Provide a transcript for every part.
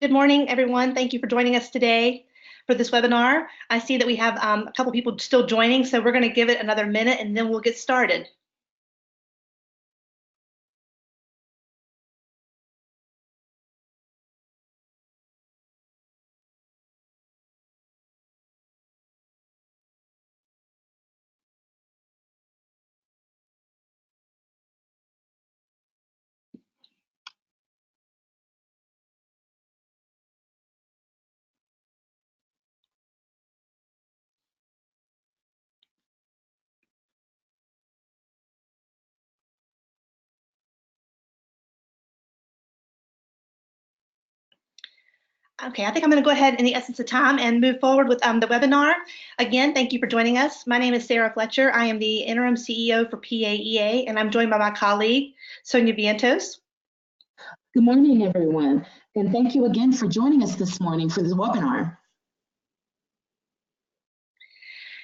Good morning, everyone. Thank you for joining us today for this webinar. I see that we have a couple people still joining, so we're going to give it another minute and then we'll get started. Okay, I think I'm going to go ahead in the essence of time and move forward with the webinar. Again, thank you for joining us. My name is Sarah Fletcher. I am the interim CEO for PAEA, and I'm joined by my colleague, Sonia Vientos. Good morning, everyone, and thank you again for joining us this morning for this webinar.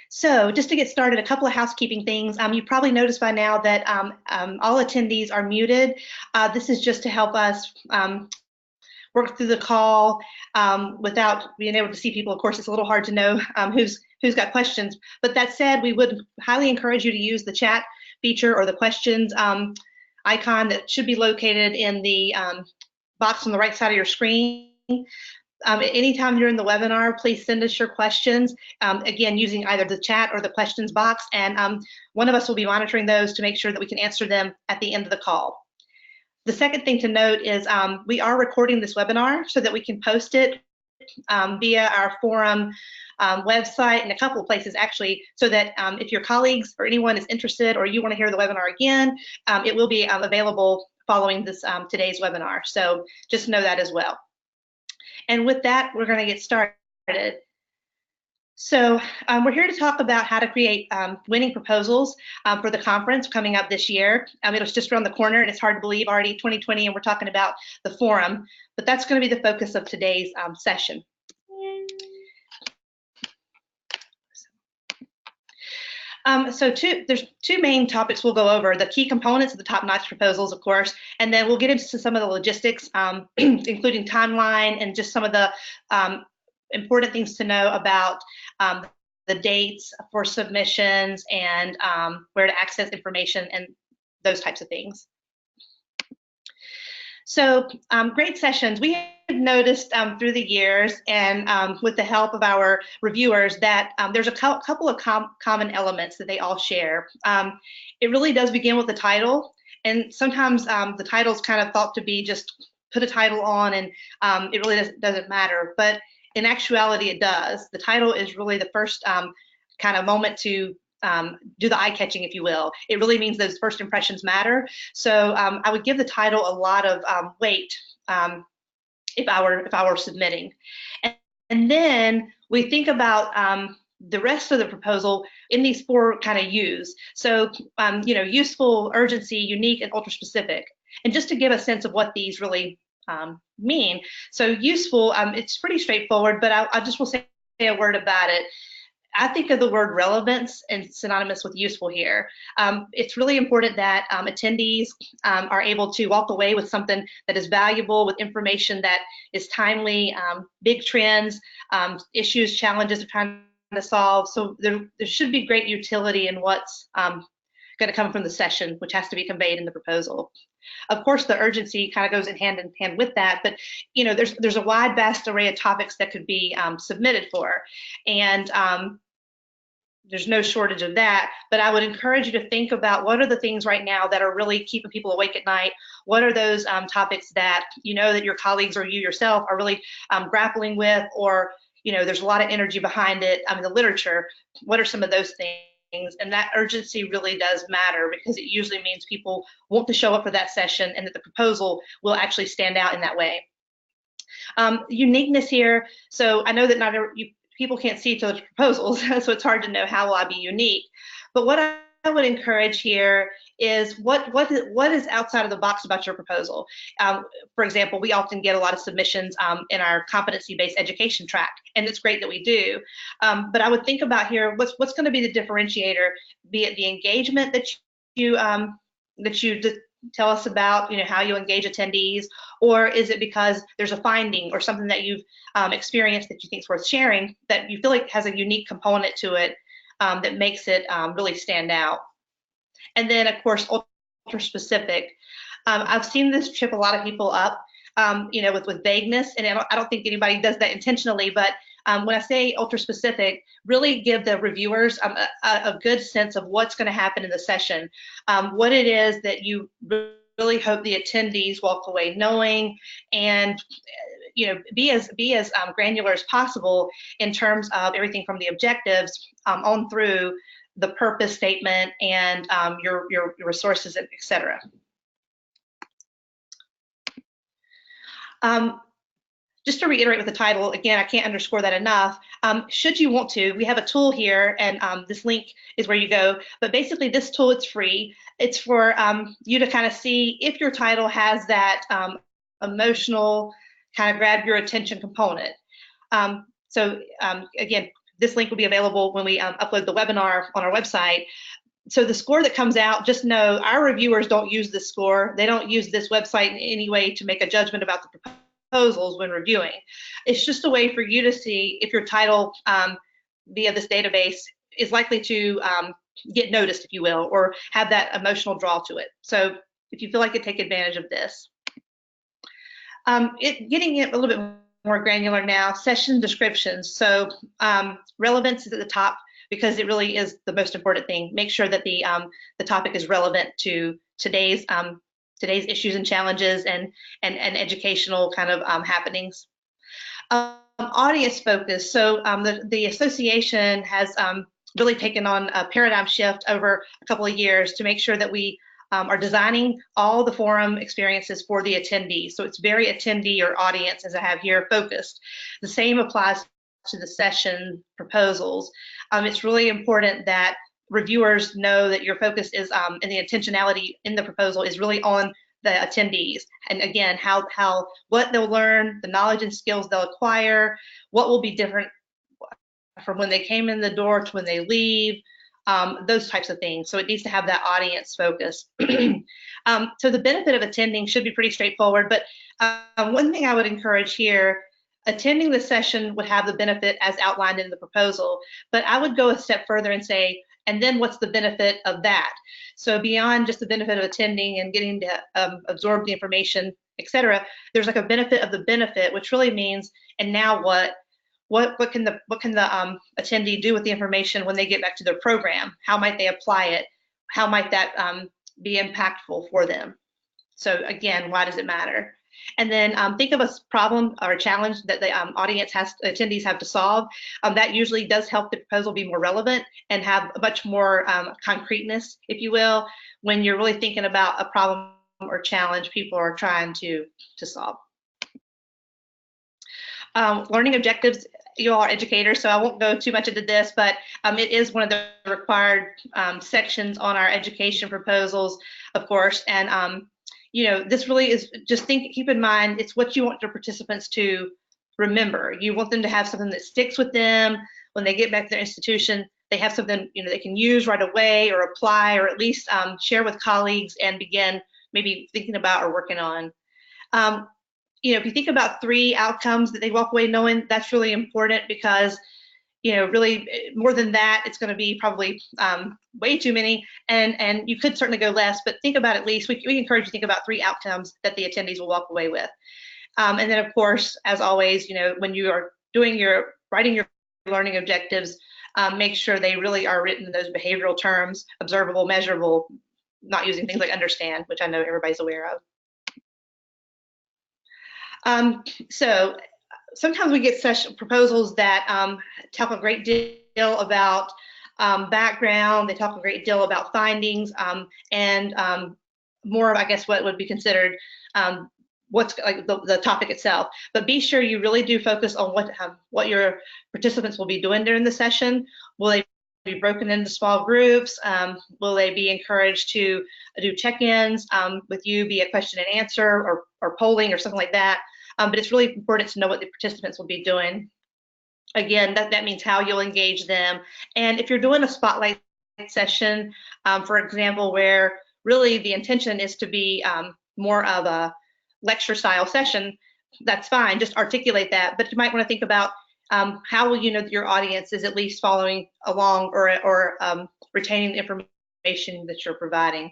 So just to get started, a couple of housekeeping things. You probably noticed by now that all attendees are muted. This is just to help us work through the call without being able to see people. Of course, it's a little hard to know who's got questions. But that said, we would highly encourage you to use the chat feature or the questions icon that should be located in the box on the right side of your screen. Anytime you're in the webinar, please send us your questions, again, using either the chat or the questions box, and one of us will be monitoring those to make sure that we can answer them at the end of the call. The second thing to note is we are recording this webinar so that we can post it via our forum website and a couple of places actually, so that if your colleagues or anyone is interested or you want to hear the webinar again, it will be available following this today's webinar. So just know that as well. And with that, we're going to get started. So we're here to talk about how to create winning proposals for the conference coming up this year. It was just around the corner, and it's hard to believe already 2020, and we're talking about the forum, but that's going to be the focus of today's session. There's two main topics we'll go over: the key components of the top-notch proposals, of course, and then we'll get into some of the logistics, including timeline and just some of the important things to know about the dates for submissions and where to access information and those types of things. So great sessions. We have noticed through the years and with the help of our reviewers that there's a couple of common elements that they all share. It really does begin with the title, and sometimes the title is kind of thought to be just put a title on and it really doesn't matter, but in actuality it does. The title is really the first kind of moment to do the eye-catching, if you will. It really means those first impressions matter. So I would give the title a lot of weight if I were submitting. And then we think about the rest of the proposal in these four kind of U's. So useful, urgency, unique, and ultra specific. And just to give a sense of what these really mean. So useful, it's pretty straightforward, but I just will say a word about it. I think of the word relevance and synonymous with useful here. It's really important that attendees are able to walk away with something that is valuable, with information that is timely, big trends, issues, challenges they're trying to solve. So there should be great utility in what's going to come from the session, which has to be conveyed in the proposal. Of course, the urgency kind of goes in hand with that, but there's a wide, vast array of topics that could be submitted for, and there's no shortage of that. But I would encourage you to think about what are the things right now that are really keeping people awake at night. What are those topics that that your colleagues or you yourself are really grappling with, or there's a lot of energy behind it. The literature. What are some of those things? And that urgency really does matter, because it usually means people want to show up for that session and that the proposal will actually stand out in that way. Uniqueness here. So I know that not people can't see each other's proposals, so it's hard to know how will I be unique. But what I would encourage here is what is outside of the box about your proposal. For example, we often get a lot of submissions in our competency-based education track, and it's great that we do. But I would think about here what's going to be the differentiator, be it the engagement that you tell us about how you engage attendees, or is it because there's a finding or something that you've experienced that you think is worth sharing that you feel like has a unique component to it that makes it really stand out? And then, of course, ultra specific. I've seen this trip a lot of people up, with vagueness, and I don't think anybody does that intentionally, but when I say ultra specific, really give the reviewers a good sense of what's going to happen in the session, what it is that you really hope the attendees walk away knowing, and be as granular as possible in terms of everything from the objectives on through the purpose statement and your resources, etc. Just to reiterate with the title, again, I can't underscore that enough. Should you want to, we have a tool here, and this link is where you go. But basically, this tool, it's free. It's for you to kind of see if your title has that emotional, kind of grab your attention component. Again, this link will be available when we upload the webinar on our website. So the score that comes out, just know our reviewers don't use this score. They don't use this website in any way to make a judgment about the proposals when reviewing. It's just a way for you to see if your title via this database is likely to get noticed, if you will, or have that emotional draw to it. So if you feel like it, take advantage of this. Getting it a little bit more granular now, session descriptions. So relevance is at the top, because it really is the most important thing. Make sure that the topic is relevant to today's issues and challenges and educational kind of happenings. Audience focus. So the association has really taken on a paradigm shift over a couple of years to make sure that we are designing all the forum experiences for the attendees. So it's very attendee or audience, as I have here, focused. The same applies to the session proposals. It's really important that reviewers know that your focus is, and the intentionality in the proposal is really on the attendees. And again, what they'll learn, the knowledge and skills they'll acquire, what will be different from when they came in the door to when they leave, those types of things. So it needs to have that audience focus. So the benefit of attending should be pretty straightforward, but one thing I would encourage here, attending the session would have the benefit as outlined in the proposal, but I would go a step further and say, and then what's the benefit of that? So beyond just the benefit of attending and getting to absorb the information, etc., there's like a benefit of the benefit, which really means, and now what? What can the attendee do with the information when they get back to their program? How might they apply it? How might that be impactful for them? So again, why does it matter? And then think of a problem or a challenge that the attendees have to solve. That usually does help the proposal be more relevant and have a much more concreteness, if you will, when you're really thinking about a problem or challenge people are trying to solve. Learning objectives. You all are educators, so I won't go too much into this, but it is one of the required sections on our education proposals, of course. And this really is just keep in mind, it's what you want your participants to remember. You want them to have something that sticks with them when they get back to their institution. They have something they can use right away or apply, or at least share with colleagues and begin maybe thinking about or working on. If you think about 3 outcomes that they walk away knowing, that's really important, because really more than that, it's going to be probably way too many, and you could certainly go less, but think about at least, we encourage you to think about 3 outcomes that the attendees will walk away with. And then of course, as always, when you are writing your learning objectives, make sure they really are written in those behavioral terms, observable, measurable, not using things like understand, which I know everybody's aware of. So sometimes we get session proposals that talk a great deal about background, they talk a great deal about findings, and more of, I guess, what would be considered what's like the topic itself. But be sure you really do focus on what your participants will be doing during the session. Will they be broken into small groups? Will they be encouraged to do check-ins with you, be a question and answer or polling or something like that? But it's really important to know what the participants will be doing. Again, that means how you'll engage them. And if you're doing a spotlight session, for example, where really the intention is to be more of a lecture style session, that's fine, just articulate that. But you might want to think about how will you know that your audience is at least following along or retaining the information that you're providing.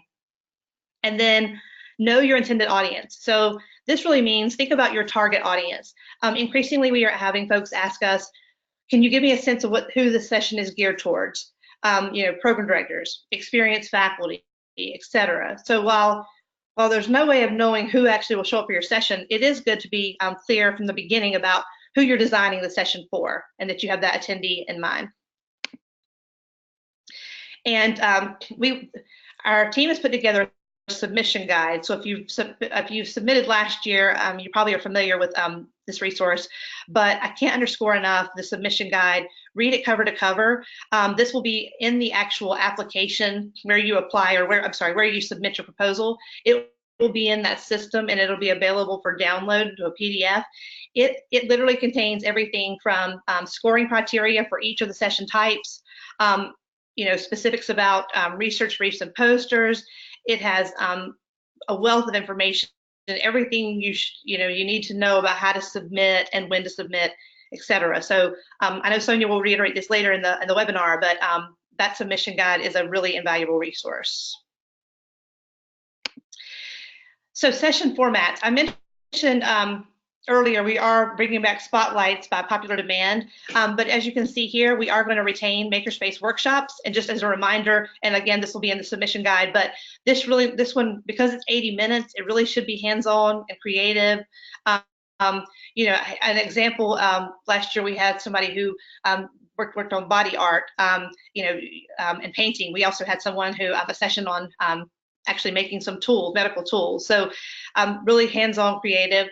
And then know your intended audience. So this really means think about your target audience. Increasingly, we are having folks ask us, can you give me a sense of who the session is geared towards? Program directors, experienced faculty, etc. So while there's no way of knowing who actually will show up for your session, it is good to be clear from the beginning about who you're designing the session for, and that you have that attendee in mind. And our team has put together a submission guide. So if you submitted last year, you probably are familiar with this resource, but I can't underscore enough the submission guide. Read it cover to cover. This will be in the actual application where you apply, or where you submit your proposal. It will be in that system, and it'll be available for download to a PDF. It literally contains everything from scoring criteria for each of the session types, specifics about research briefs and posters. It has a wealth of information and everything you need to know about how to submit and when to submit, etc. So I know Sonia will reiterate this later in the webinar, but that submission guide is a really invaluable resource. So session formats, I mentioned earlier, we are bringing back spotlights by popular demand, but as you can see here, we are going to retain makerspace workshops. And just as a reminder, and again, this will be in the submission guide, but this one, because it's 80 minutes, it really should be hands-on and creative. An example, last year we had somebody who worked on body art, and painting. We also had someone who a session on actually making some tools, medical tools. So really hands-on creative.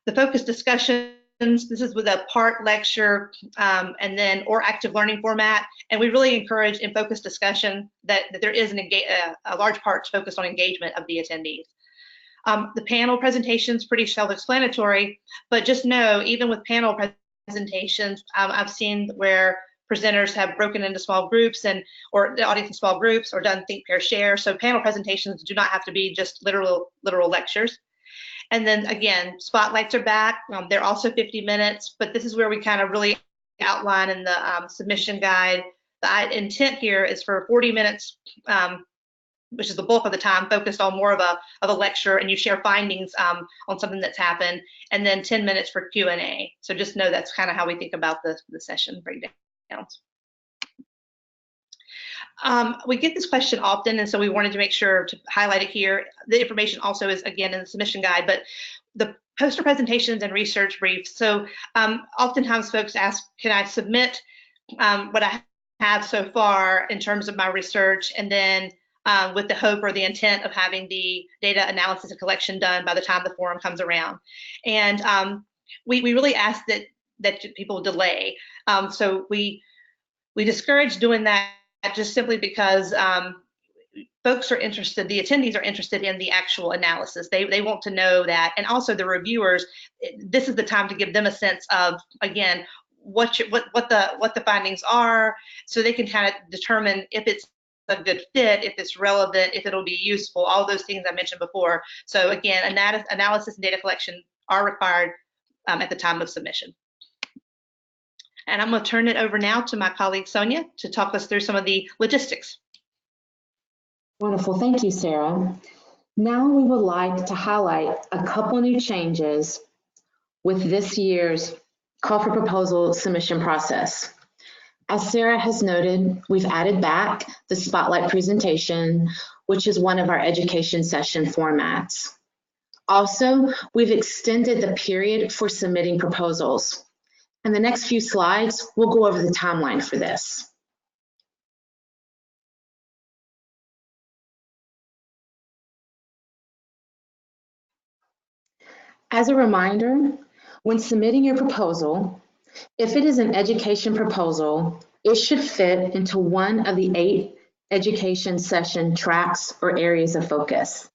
The focused discussions, this is with a part lecture and then or active learning format. And we really encourage in focused discussion that there is a large part focused on engagement of the attendees. The panel presentations, pretty self-explanatory, but just know, even with panel presentations, I've seen where presenters have broken into small groups or the audience in small groups, or done think, pair, share. So panel presentations do not have to be just literal lectures. And then again, spotlights are back. They're also 50 minutes, but this is where we kind of really outline in the submission guide. The intent here is for 40 minutes, which is the bulk of the time, focused on more of a lecture, and you share findings on something that's happened, and then 10 minutes for Q&A. So just know that's kind of how we think about the session breakdowns. We get this question often, and so we wanted to make sure to highlight it here. The information also is, again, in the submission guide, but the poster presentations and research briefs. So oftentimes folks ask, can I submit what I have so far in terms of my research, and then with the hope or the intent of having the data analysis and collection done by the time the forum comes around. And we really ask that people delay. So we discourage doing that just simply because folks are interested, the attendees are interested in the actual analysis. They want to know that, and also the reviewers, this is the time to give them a sense of, again, what the findings are, so they can kind of determine if it's a good fit, if it's relevant, if it'll be useful, all those things I mentioned before. So again, analysis and data collection are required at the time of submission. And I'm going to turn it over now to my colleague Sonia to talk us through some of the logistics. Wonderful, thank you, Sarah. Now we would like to highlight a couple new changes with this year's call for proposal submission process. As Sarah has noted, we've added back the spotlight presentation, which is one of our education session formats. Also, we've extended the period for submitting proposals. In the next few slides, we'll go over the timeline for this. As a reminder, when submitting your proposal, if it is an education proposal, it should fit into one of the 8 education session tracks or areas of focus.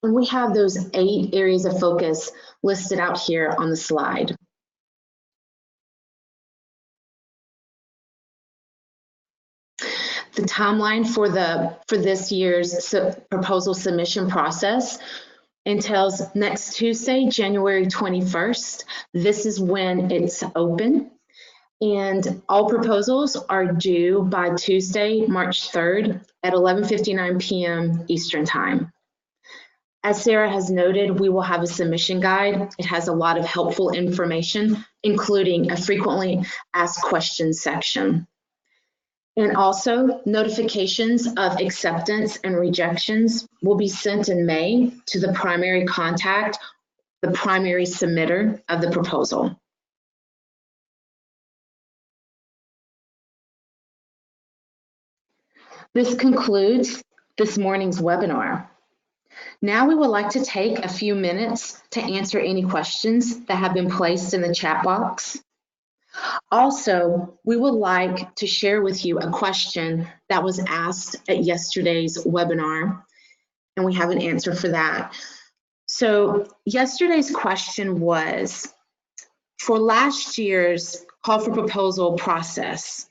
And we have those 8 areas of focus listed out here on the slide. The timeline for this year's proposal submission process entails next Tuesday, January 21st. This is when it's open. And all proposals are due by Tuesday, March 3rd at 11:59 p.m. Eastern Time. As Sarah has noted, we will have a submission guide. It has a lot of helpful information, including a frequently asked questions section. And also, notifications of acceptance and rejections will be sent in May to the primary contact, the primary submitter of the proposal. This concludes this morning's webinar. Now we would like to take a few minutes to answer any questions that have been placed in the chat box. Also, we would like to share with you a question that was asked at yesterday's webinar, and we have an answer for that. So yesterday's question was, for last year's call for proposal process,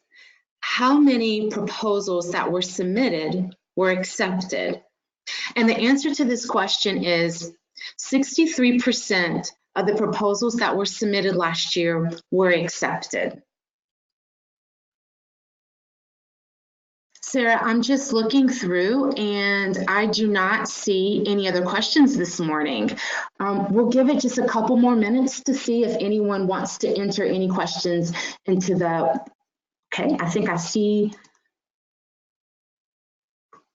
how many proposals that were submitted were accepted? And the answer to this question is 63% of the proposals that were submitted last year were accepted. Sarah, I'm just looking through and I do not see any other questions this morning. We'll give it just a couple more minutes to see if anyone wants to enter any questions into the, okay, I think I see.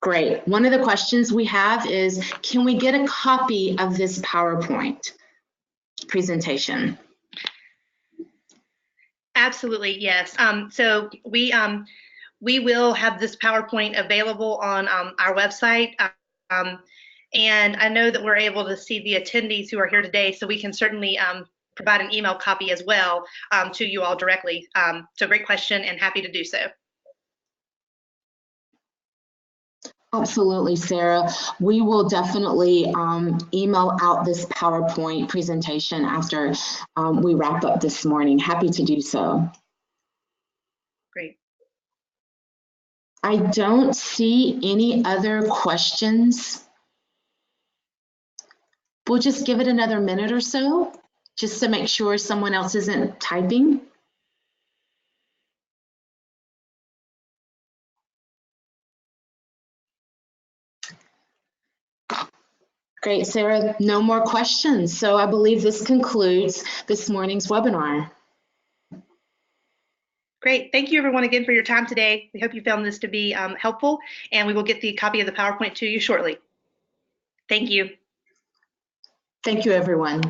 Great. One of the questions we have is, can we get a copy of this PowerPoint presentation? Absolutely, yes. So we will have this PowerPoint available on our website. And I know that we're able to see the attendees who are here today, so we can certainly provide an email copy as well to you all directly. So great question and happy to do so. Absolutely, Sarah. We will definitely email out this PowerPoint presentation after we wrap up this morning. Happy to do so. Great. I don't see any other questions. We'll just give it another minute or so, just to make sure someone else isn't typing. Great, Sarah, no more questions. So I believe this concludes this morning's webinar. Great. Thank you everyone again for your time today. We hope you found this to be helpful, and we will get the copy of the PowerPoint to you shortly. Thank you. Thank you, everyone.